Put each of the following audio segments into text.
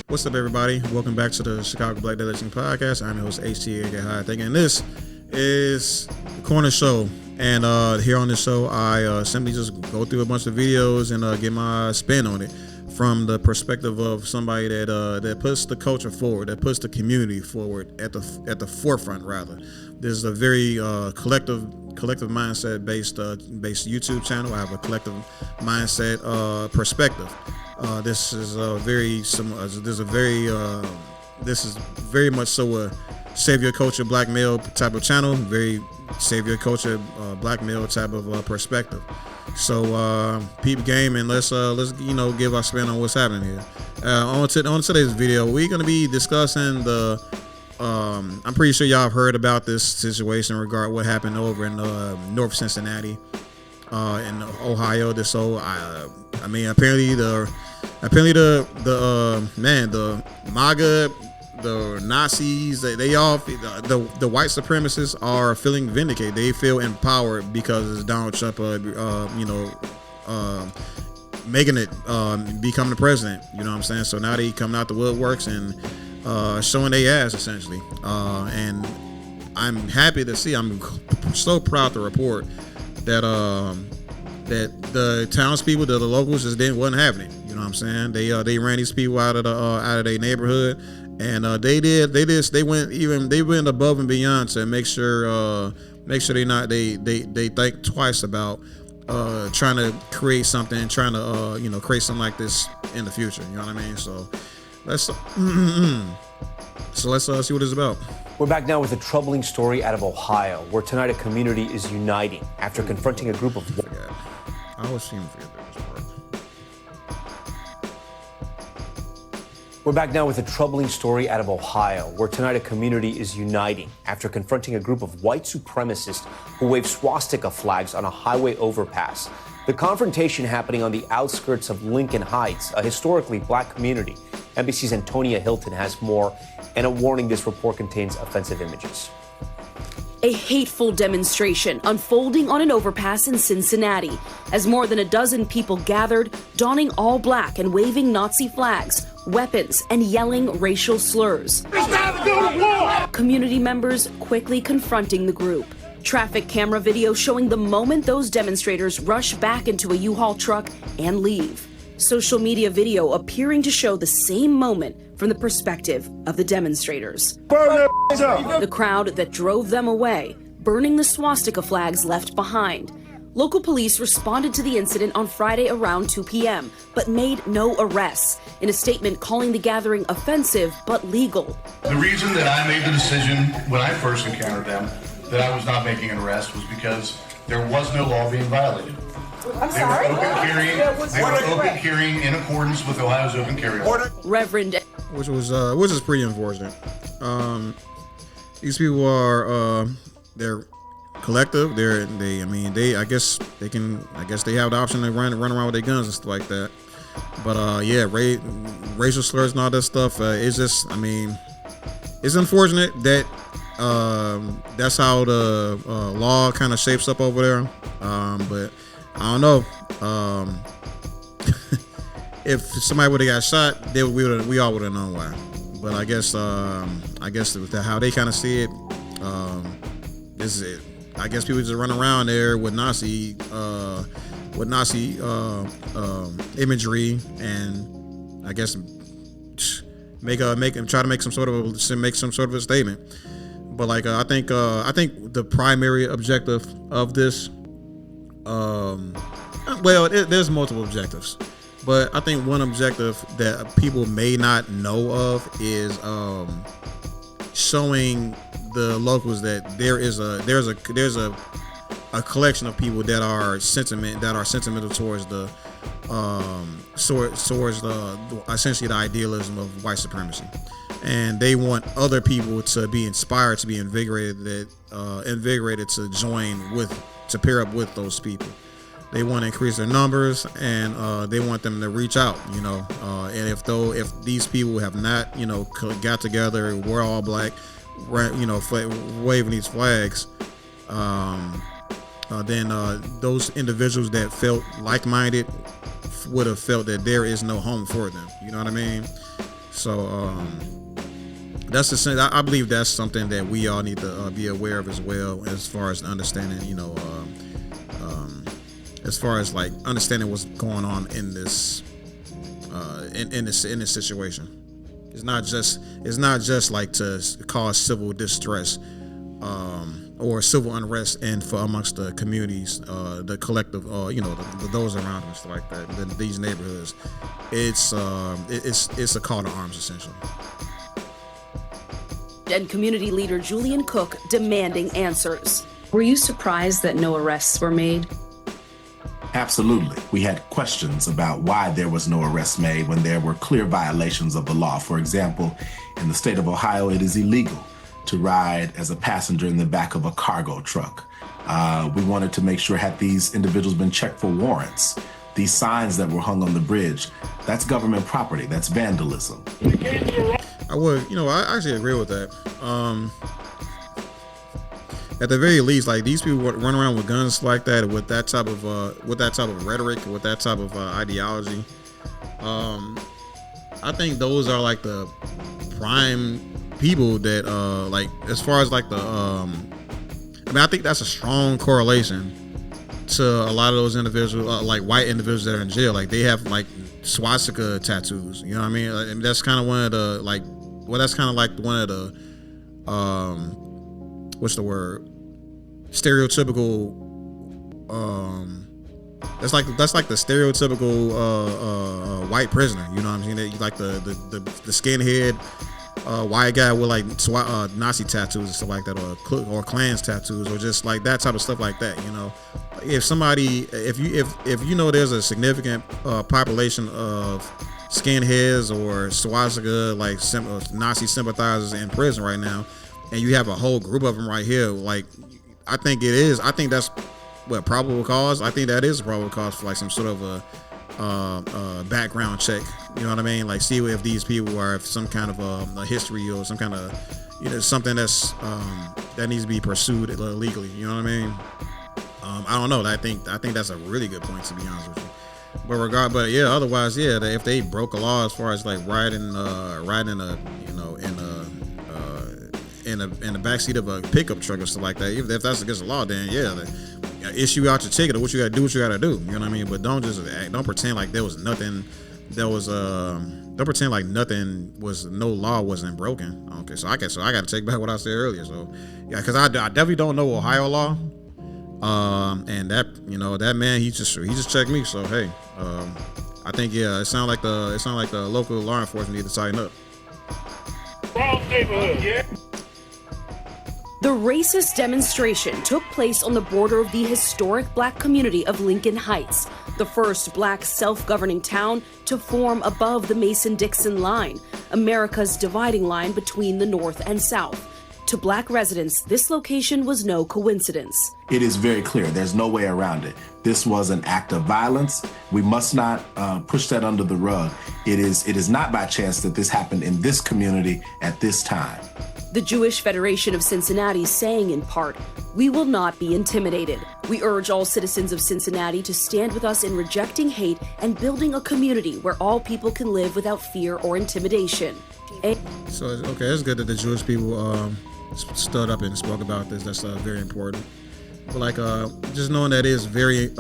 What's up, everybody? Welcome back to the Chicago Black Delegation Podcast. I'm your host, HTA High. And this is the Corner Show. And here on this show, I simply just go through a bunch of videos and get my spin on it from the perspective of somebody that puts the culture forward, that puts the community forward at the forefront. Rather, this is a very collective mindset based YouTube channel. I have a collective mindset perspective. This is very much so a savior culture black male type of channel, very savior culture black male type of perspective. So peep game, and let's give our spin on what's happening here. On today's video, we're gonna be discussing the I'm pretty sure y'all have heard about this situation regarding what happened over in North Cincinnati in Ohio. Apparently the MAGA, the Nazis, they all, the white supremacists are feeling vindicated. They feel empowered because Donald Trump, making it, becoming the president. You know what I'm saying? So now they coming out the woodworks and showing their ass essentially. And I'm happy to see. I'm so proud to report that that the townspeople, the locals, wasn't having it. You know what I'm saying? They ran these people out of their neighborhood, and they went above and beyond to make sure they think twice about trying to create something, create something like this in the future. You know what I mean? So let's see what it's about. We're back now with a troubling story out of Ohio, where tonight a community is uniting after confronting a group of... I always seem to forget this part. We're back now with a troubling story out of Ohio, where tonight a community is uniting after confronting a group of white supremacists who wave swastika flags on a highway overpass. The confrontation happening on the outskirts of Lincoln Heights, a historically black community. NBC's Antonia Hilton has more, and a warning: this report contains offensive images. A hateful demonstration unfolding on an overpass in Cincinnati as more than a dozen people gathered, donning all black and waving Nazi flags, weapons, and yelling racial slurs. It's time to go to war! Community members quickly confronting the group. Traffic camera video showing the moment those demonstrators rush back into a U-Haul truck and leave. Social media video appearing to show the same moment from the perspective of the demonstrators. Burn the crowd that drove them away, burning the swastika flags left behind. Local police responded to the incident on Friday around 2 p.m., but made no arrests, in a statement calling the gathering offensive but legal. The reason that I made the decision when I first encountered them that I was not making an arrest was because there was no law being violated. They were open carrying in accordance with Ohio's open carry order. Reverend, which is pretty unfortunate. These people are they're collective. I guess they have the option to run around with their guns and stuff like that. But racial slurs and all that stuff. It's just, it's unfortunate that that's how the law kind of shapes up over there. But I don't know. If somebody would have got shot, we all would have known why. But I guess how they kind of see it, this is it. I guess people just run around there with Nazi imagery, and I guess try to make some sort of a statement. But I think the primary objective of this, there's multiple objectives, but I think one objective that people may not know of is showing the locals that there's a collection of people that are sentimental towards the essentially the idealism of white supremacy, and they want other people to be inspired, to be invigorated to pair up with those people. They want to increase their numbers, and they want them to reach out, and if these people have not, got together, we're all black, waving these flags, then those individuals that felt like-minded would have felt that there is no home for them. You know what I mean? So that's the thing. I believe that's something that we all need to be aware of as well, as far as understanding, as far as like understanding what's going on in this in this situation. It's not just like to cause civil distress or civil unrest and for amongst the communities, the collective, those around and stuff like that. These neighborhoods, it's a call to arms essentially. And community leader Julian Cook demanding answers. Were you surprised that no arrests were made? Absolutely. We had questions about why there was no arrest made when there were clear violations of the law. For example, in the state of Ohio, it is illegal to ride as a passenger in the back of a cargo truck. We wanted to make sure, had these individuals been checked for warrants, these signs that were hung on the bridge, that's government property, that's vandalism. I actually agree with that. At the very least, like these people run around with guns like that, with that type of rhetoric, with that type of ideology. I think those are like the prime people that, like, as far as like the, I think that's a strong correlation to a lot of those individuals, like white individuals that are in jail. Like they have like swastika tattoos. You know what I mean? And that's kind of one of the what's the word? Stereotypical. That's like the stereotypical white prisoner. You know what I'm saying? Like the skinhead white guy with like Nazi tattoos and stuff like that, or Klans tattoos, or just like that type of stuff like that. You know, if you know there's a significant population of skinheads or swastika like Nazi sympathizers in prison right now, and you have a whole group of them right here, like I think that's what probable cause. I think that is a probable cause for like some sort of a background check. You know what I mean? Like see if these people are some kind of a history or some kind of something that's that needs to be pursued legally. You know what I mean? I don't know. I think that's a really good point, to be honest with you. Otherwise, if they broke a law as far as like riding in the backseat of a pickup truck or stuff like that, if that's against the law, then issue out your ticket or what you gotta do. You know what I mean? But don't pretend like there was nothing. Don't pretend like no law wasn't broken. Okay, so I gotta take back what I said earlier. So yeah, because I definitely don't know Ohio law. And that man, he just checked me. So hey, I think it sounds like the local law enforcement need to tighten up. The racist demonstration took place on the border of the historic Black community of Lincoln Heights, the first Black self-governing town to form above the Mason-Dixon line, America's dividing line between the North and South. To Black residents, this location was no coincidence. It is very clear. There's no way around it. This was an act of violence. We must not push that under the rug. It is not by chance that this happened in this community at this time. The Jewish Federation of Cincinnati saying in part, "We will not be intimidated. We urge all citizens of Cincinnati to stand with us in rejecting hate and building a community where all people can live without fear or intimidation." So, okay, it's good that the Jewish people stood up and spoke about this. That's very important. But like, just knowing that is very,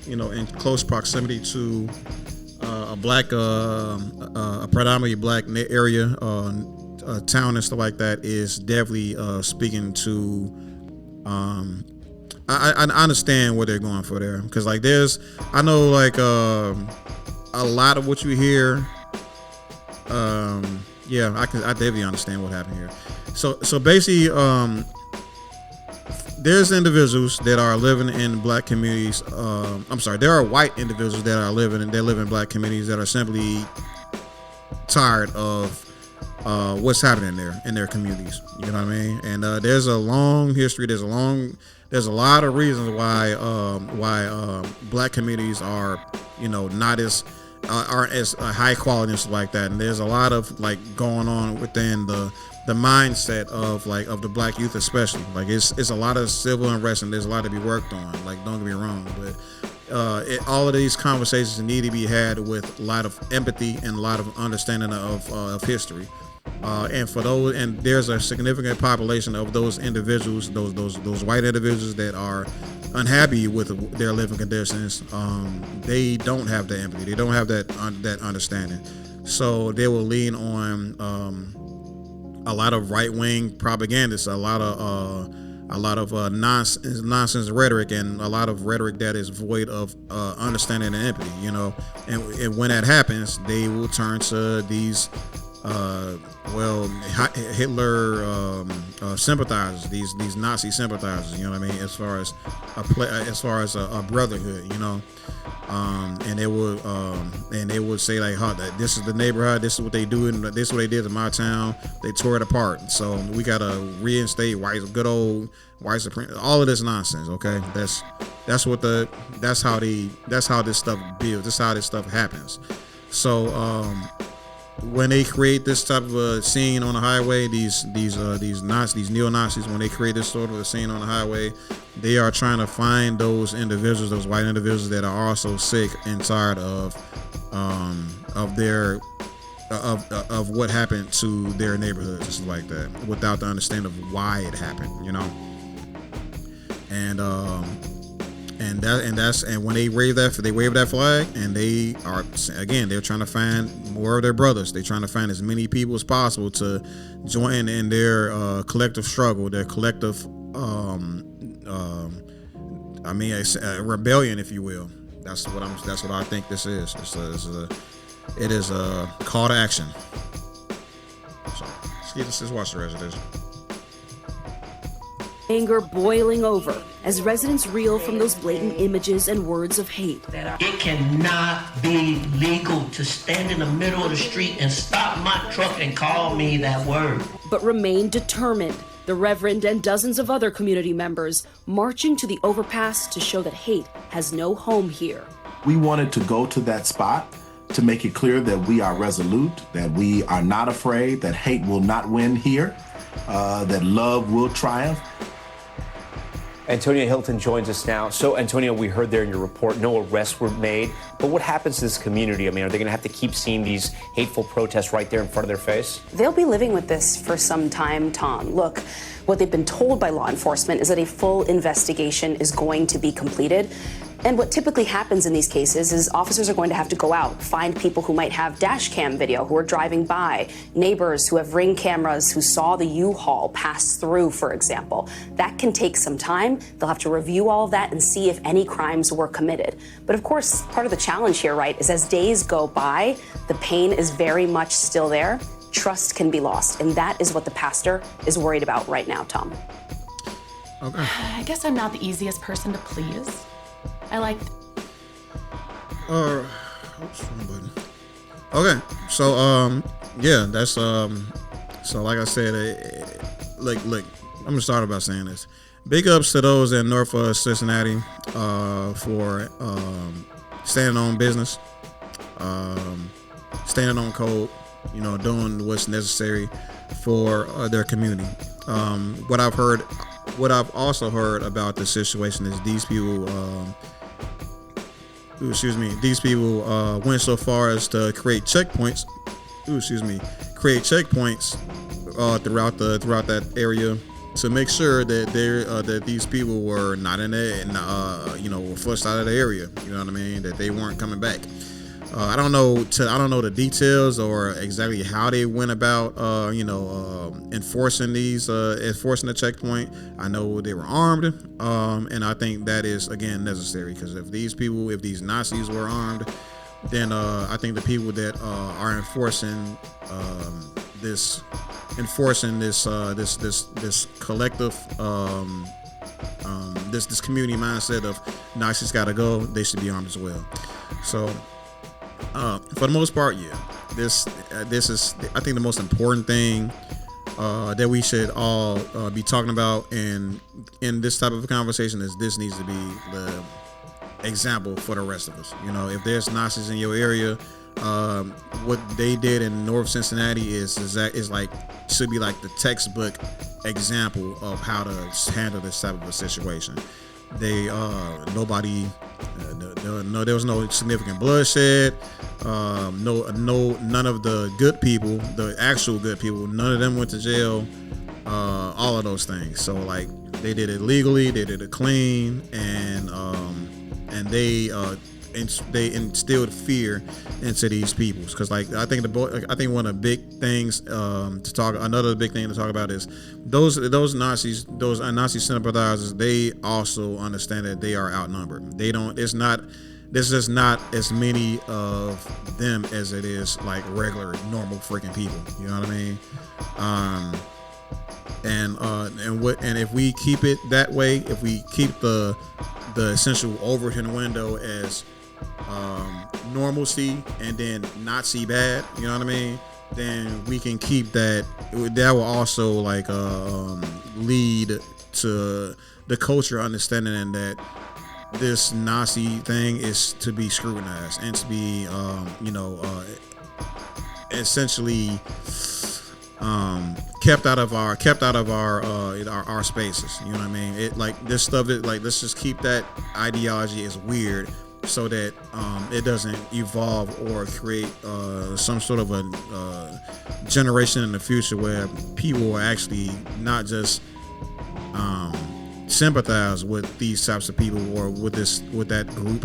in close proximity to a predominantly Black area, town and stuff like that is definitely speaking to. I understand what they're going for there, because like I know like a lot of what you hear. I definitely understand what happened here. So basically, there's individuals that are living in Black communities. There are white individuals that live in Black communities that are simply tired of what's happening there in their communities. You know what I mean? And there's a long history. There's a lot of reasons why Black communities are not as aren't as high quality and stuff like that. And there's a lot of like going on within the mindset of the Black youth, especially. Like it's a lot of civil unrest and there's a lot to be worked on. Like, don't get me wrong, but all of these conversations need to be had with a lot of empathy and a lot of understanding of history. And for those, and there's a significant population of those individuals, those white individuals that are unhappy with their living conditions. They don't have the empathy. They don't have that understanding. So they will lean on a lot of right-wing propagandists, a lot of nonsense rhetoric, and a lot of rhetoric that is void of understanding and empathy. And when that happens, they will turn to these Hitler sympathizers, these Nazi sympathizers. You know what I mean? As far as a brotherhood, and they would say like, this is the neighborhood, this is what they do, and this is what they did in my town. They tore it apart, so we gotta reinstate good old white supremacy. All of this nonsense. Okay, that's how this stuff builds. That's how this stuff happens. So when they create this type of a scene on the highway, these neo-Nazis, when they create this sort of a scene on the highway, they are trying to find those individuals, those white individuals that are also sick and tired of what happened to their neighborhoods and stuff like that, without the understanding of why it happened, and when they wave that flag, and they're trying to find more of their brothers. They're trying to find as many people as possible to join in their collective struggle, their collective rebellion, if you will. That's what I think this is. It is a call to action. So let's watch the rest of this. Anger boiling over as residents reel from those blatant images and words of hate. It cannot be legal to stand in the middle of the street and stop my truck and call me that word. But remain determined. The Reverend and dozens of other community members marching to the overpass to show that hate has no home here. We wanted to go to that spot to make it clear that we are resolute, that we are not afraid, that hate will not win here, that love will triumph. Antonio Hilton joins us now. So, Antonio, we heard there in your report, no arrests were made. But what happens to this community? I mean, are they going to have to keep seeing these hateful protests right there in front of their face? They'll be living with this for some time, Tom. Look, what they've been told by law enforcement is that a full investigation is going to be completed. And what typically happens in these cases is officers are going to have to go out, find people who might have dash cam video, who are driving by, neighbors who have Ring cameras who saw the U-Haul pass through, for example. That can take some time. They'll have to review all of that and see if any crimes were committed. But of course, part of the challenge here, right, is as days go by, the pain is very much still there. Trust can be lost. And that is what the pastor is worried about right now, Tom. Okay. I guess I'm not the easiest person to please. Okay, so that's so like I said, look, I'm gonna start by saying this. Big ups to those in North Cincinnati for standing on business, standing on code, doing what's necessary for their community. What I've also heard about the situation is these people went so far as to create checkpoints throughout that area to make sure that these people were not in there and were flushed out of the area. You know what I mean? That they weren't coming back. I don't know the details or exactly how they went about enforcing the checkpoint. I know they were armed, and I think that is again necessary, because if these Nazis were armed, then I think the people that are enforcing this collective this community mindset of Nazis gotta go, they should be armed as well. So. For the most part, yeah. This is, I think, the most important thing that we should all be talking about in this type of a conversation. Is this needs to be the example for the rest of us. If there's Nazis in your area, what they did in North Cincinnati should be like the textbook example of how to handle this type of a situation. They the There was no significant bloodshed. None of the good people, the actual good people, none of them went to jail. All of those things. So like they did it legally, they did it clean, and they instilled fear into these peoples. Because like I think one of the big things another big thing to talk about is those Nazis, those Nazi sympathizers. They also understand that they are outnumbered. There's just not as many of them as it is like regular normal freaking people. You know what I mean? And if we keep it that way, if we keep the essential Overton window as normalcy and then Nazi bad, you know what I mean, then we can keep that. That will also like lead to the culture understanding that this Nazi thing is to be scrutinized and to be essentially kept out of our spaces. You know what I mean? It like this stuff. It like let's just keep that ideology as weird, so that it doesn't evolve or create some sort of a generation in the future where people will actually not just sympathize with these types of people or with that group,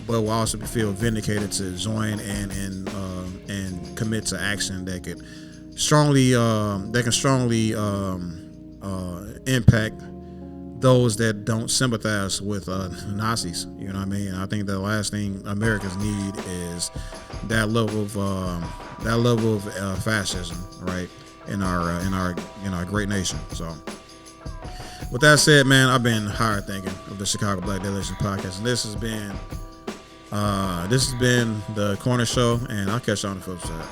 but will also feel vindicated to join and commit to action that can strongly impact those that don't sympathize with Nazis. You know what I mean? I think the last thing Americans need is that level of fascism, right? In our great nation. So, with that said, man, I've been hard thinking of the Chicago Black Delegation Podcast, and this has been the Corner Show, and I'll catch you on the flip side.